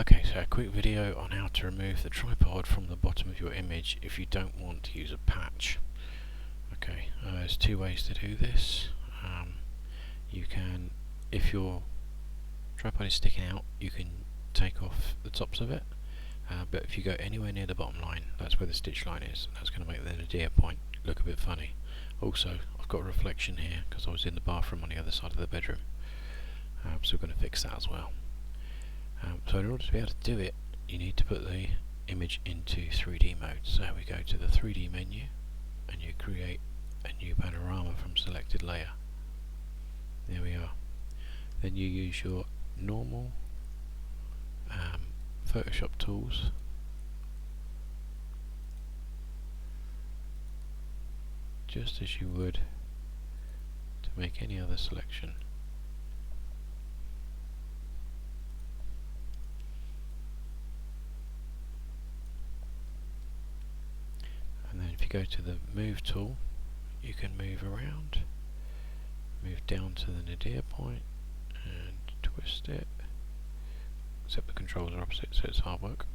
Okay, so a quick video on how to remove the tripod from the bottom of your image if you don't want to use a patch. Okay, there's two ways to do this. You can, if your tripod is sticking out, you can take off the tops of it, but if you go anywhere near the bottom line, that's where the stitch line is, that's going to make the nadir point look a bit funny. Also, I've got a reflection here because I was in the bathroom on the other side of the bedroom, so we're going to fix that as well. So in order to be able to do it, you need to put the image into 3D mode. So we go to the 3D menu and you create a new panorama from selected layer. There we are. Then you use your normal Photoshop tools just as you would to make any other selection. And then if you go to the move tool, you can move around, move down to the nadir point and twist it, except the controls are opposite, so it's hard work.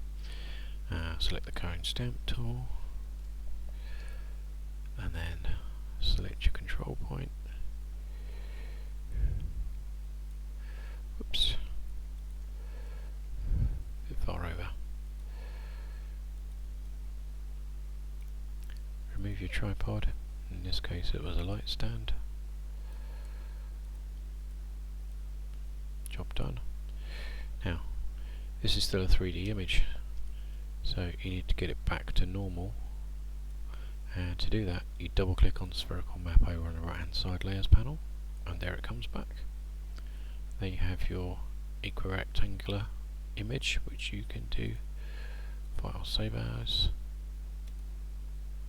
Select the cone stamp tool and then select your control point. Whoops, a bit far over. Remove your tripod, in this case it was a light stand. Job done. Now, this is still a 3D image, so you need to get it back to normal, and to do that you double click on the spherical map over on the right hand side layers panel, and there it comes back. Then you have your equirectangular image, which you can do file save as,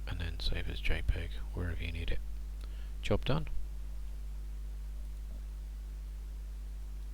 and then save as JPEG wherever you need it. Job done.